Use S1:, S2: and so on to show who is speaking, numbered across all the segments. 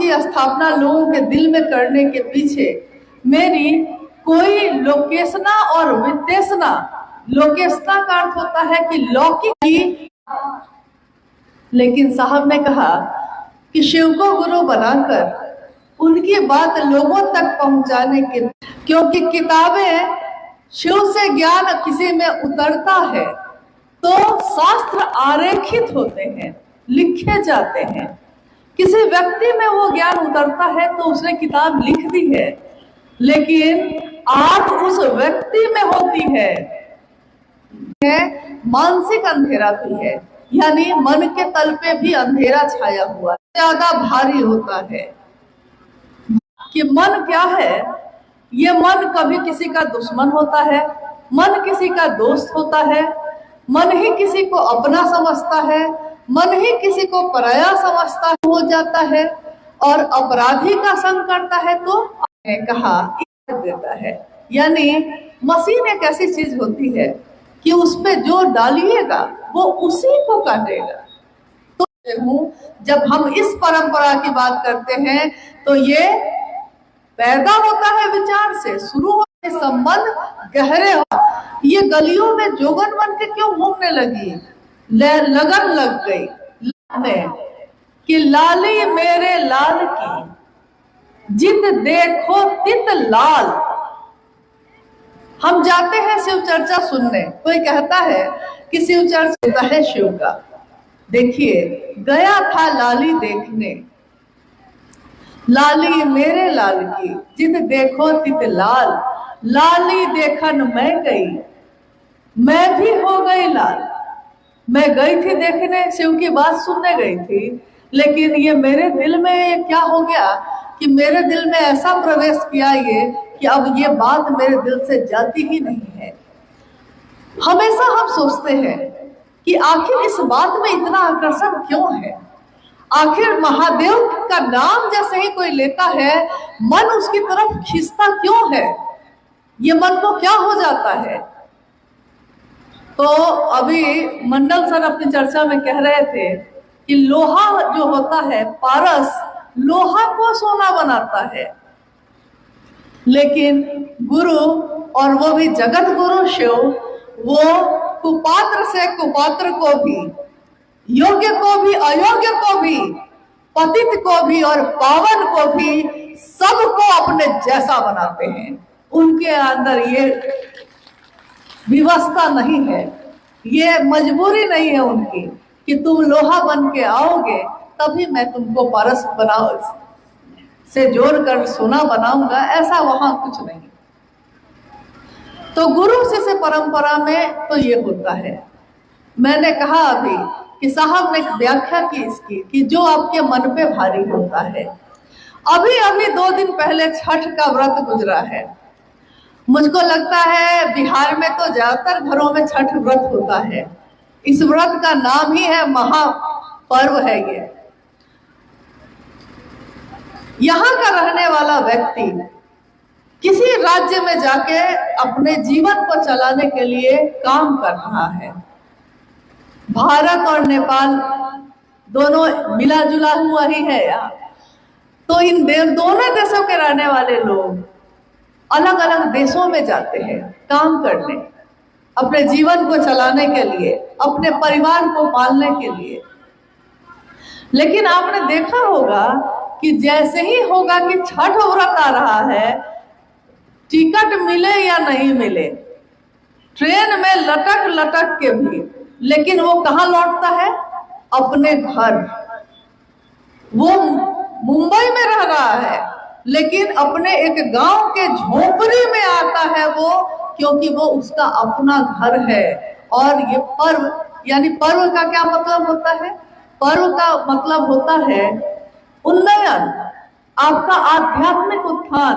S1: की स्थापना लोगों के दिल में करने के पीछे मेरी कोई लोकेशना और विदेशना, लोकेशना का अर्थ होता है कि लौकिक की, लेकिन साहब ने कहा कि शिव को गुरु बनाकर उनकी बात लोगों तक पहुंचाने के, क्योंकि किताबें शिव से ज्ञान किसी में उतरता है तो शास्त्र आरेखित होते हैं, लिखे जाते हैं। किसी व्यक्ति में वो ज्ञान उतरता है तो उसने किताब लिख दी है, लेकिन आग उस व्यक्ति में होती है मानसिक अंधेरा भी है, यानी मन के तल पे भी अंधेरा छाया हुआ है, ज्यादा भारी होता है। कि मन क्या है? ये मन कभी किसी का दुश्मन होता है, मन किसी का दोस्त होता है, मन ही किसी को अपना समझता है, मन ही किसी को पराया समझता हो जाता है, और अपराधी का संग करता है तो कहा देता है। यानी मशीन एक ऐसी चीज होती है कि उस पे जो डालिएगा वो उसी को काटेगा। तो जब हम इस परंपरा की बात करते हैं तो ये पैदा होता है विचार से, शुरू होते संबंध गहरे हो। ये गलियों में जोगन बन के क्यों घूमने लगी? लगन लग गई कि लाली मेरे लाल की जित देखो तित लाल। हम जाते हैं शिव चर्चा सुनने, कोई कहता है कि शिव चर्चा है शिव का। देखिए, गया था लाली देखने, लाली मेरे लाल की जित देखो तित लाल। लाली देखन मैं गई, मैं भी हो गई लाल। मैं गई थी देखने, शिव की बात सुनने गई थी, लेकिन ये मेरे दिल में क्या हो गया कि मेरे दिल में ऐसा प्रवेश किया ये कि अब ये बात मेरे दिल से जाती ही नहीं है। हमेशा हम सोचते हैं कि आखिर इस बात में इतना आकर्षण क्यों है? आखिर महादेव का नाम जैसे ही कोई लेता है मन उसकी तरफ खींचता क्यों है? ये मन को क्या हो जाता है? तो अभी मंडल सर अपनी चर्चा में कह रहे थे कि लोहा जो होता है, पारस लोहा को सोना बनाता है, लेकिन गुरु, और वो भी जगत गुरु शिव, वो कुपात्र से कुपात्र को भी, योग्य को भी अयोग्य को भी, पतित को भी और पावन को भी, सबको अपने जैसा बनाते हैं। उनके अंदर ये व्यवस्था नहीं है, ये मजबूरी नहीं है उनकी कि तुम लोहा बन के आओगे तभी मैं तुमको पारस बनाओ से जोड़कर सोना बनाऊंगा, ऐसा वहां कुछ नहीं। तो गुरु शिष्य परंपरा में तो ये होता है। मैंने कहा अभी कि साहब ने व्याख्या की इसकी कि जो आपके मन पे भारी होता है। अभी अभी 2 दिन पहले छठ का व्रत गुजरा है। मुझको लगता है बिहार में तो ज्यादातर घरों में छठ व्रत होता है। इस व्रत का नाम ही है महापर्व है ये। यहाँ का रहने वाला व्यक्ति किसी राज्य में जाके अपने जीवन को चलाने के लिए काम कर रहा है। भारत और नेपाल दोनों मिला जुला हुआ ही है यार। तो इन दोनों देशों के रहने वाले लोग अलग अलग देशों में जाते हैं काम करने, अपने जीवन को चलाने के लिए, अपने परिवार को पालने के लिए। लेकिन आपने देखा होगा कि जैसे ही होगा कि छठ व्रत आ रहा है, टिकट मिले या नहीं मिले, ट्रेन में लटक लटक के भी, लेकिन वो कहाँ लौटता है? अपने घर। वो मुंबई में रह रहा है लेकिन अपने एक गांव के झोपड़ी में आता है वो, क्योंकि वो उसका अपना घर है। और ये पर्व, यानी पर्व का क्या मतलब होता है? पर्व का मतलब होता है उन्नयन, आपका आध्यात्मिक उत्थान,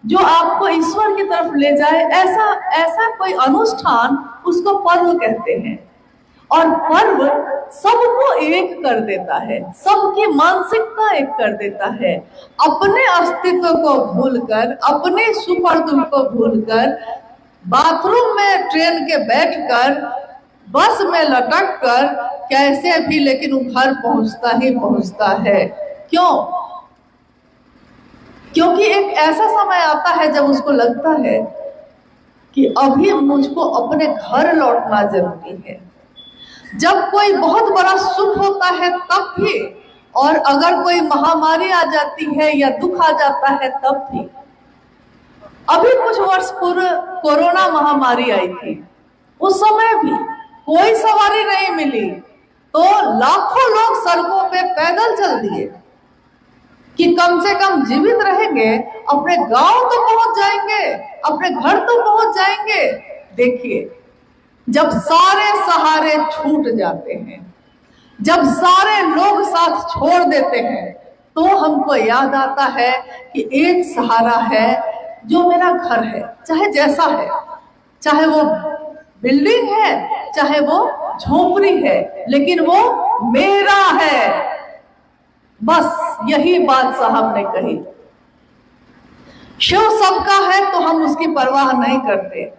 S1: जो आपको ईश्वर की तरफ ले जाए, ऐसा कोई अनुष्ठान उसको पर्व कहते हैं। और पर्व सबको एक कर देता है, सबकी मानसिकता एक कर देता है। अपने अस्तित्व को भूलकर, अपने सुख और दुख को भूलकर, बाथरूम में ट्रेन के बैठकर, बस में लटक कर, कैसे भी लेकिन वो घर पहुंचता ही पहुंचता है। क्यों? क्योंकि एक ऐसा समय आता है जब उसको लगता है कि अभी मुझको अपने घर लौटना जरूरी है। जब कोई बहुत बड़ा सुख होता है तब भी, और अगर कोई महामारी आ जाती है या दुख आ जाता है तब भी। अभी कुछ वर्ष पूर्व कोरोना महामारी आई थी, उस समय भी कोई सवारी नहीं मिली तो लाखों लोग सड़कों पे पैदल चल दिए कि कम से कम जीवित रहेंगे, अपने गांव तो पहुंच जाएंगे, अपने घर तो पहुंच जाएंगे। देखिए, जब सारे सहारे छूट जाते हैं, जब सारे लोग साथ छोड़ देते हैं, तो हमको याद आता है कि एक सहारा है जो मेरा घर है, चाहे जैसा है, चाहे वो बिल्डिंग है, चाहे वो झोपड़ी है, लेकिन वो मेरा है। बस यही बात साहब ने कही। शिव सबका है तो हम उसकी परवाह नहीं करते।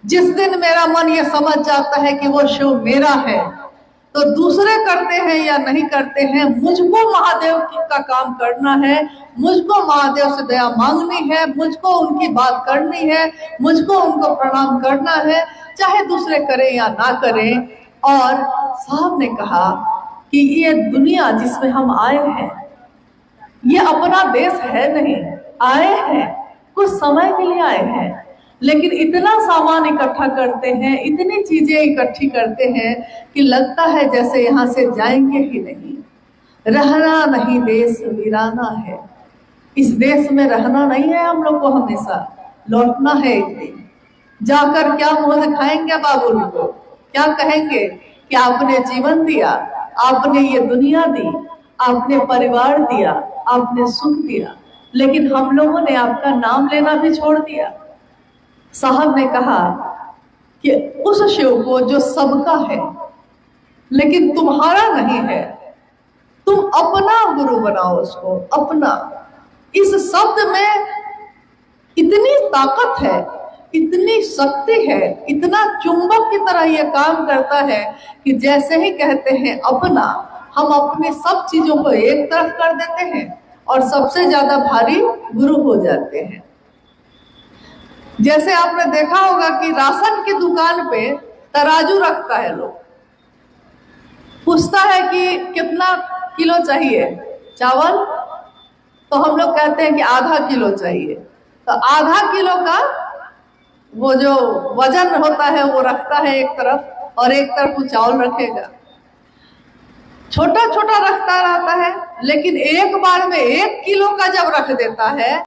S1: जिस दिन मेरा मन ये समझ जाता है कि वो शिव मेरा है, तो दूसरे करते हैं या नहीं करते हैं, मुझको महादेव का काम करना है, मुझको महादेव से दया मांगनी है, मुझको उनकी बात करनी है, मुझको उनको प्रणाम करना है, चाहे दूसरे करें या ना करें। और साहब ने कहा कि ये दुनिया जिसमें हम आए हैं, ये अपना देश है नहीं। आए हैं, कुछ समय के लिए आए हैं, लेकिन इतना सामान इकट्ठा करते हैं, इतनी चीजें इकट्ठी करते हैं कि लगता है जैसे यहाँ से जाएंगे ही नहीं। रहना नहीं देश वीराना है। इस देश में रहना नहीं है हम लोग को, हमेशा लौटना है एक दिन। जाकर क्या मुंह दिखाएंगे बाबू को, क्या कहेंगे कि आपने जीवन दिया, आपने ये दुनिया दी, आपने परिवार दिया, आपने सुख दिया, लेकिन हम लोगों ने आपका नाम लेना भी छोड़ दिया। साहब ने कहा कि उस शिव को जो सबका है लेकिन तुम्हारा नहीं है, तुम अपना गुरु बनाओ उसको, अपना। इस शब्द में इतनी ताकत है, इतनी शक्ति है, इतना चुंबक की तरह यह काम करता है कि जैसे ही कहते हैं अपना, हम अपने सब चीजों को एक तरफ कर देते हैं और सबसे ज्यादा भारी गुरु हो जाते हैं। जैसे आपने देखा होगा कि राशन की दुकान पे तराजू रखता है, लोग पूछता है कि कितना किलो चाहिए चावल, तो हम लोग कहते हैं कि आधा किलो चाहिए। तो आधा किलो का वो जो वजन होता है वो रखता है एक तरफ, और एक तरफ वो चावल रखेगा। छोटा छोटा रखता रहता है, लेकिन एक बार में 1 किलो का जब रख देता है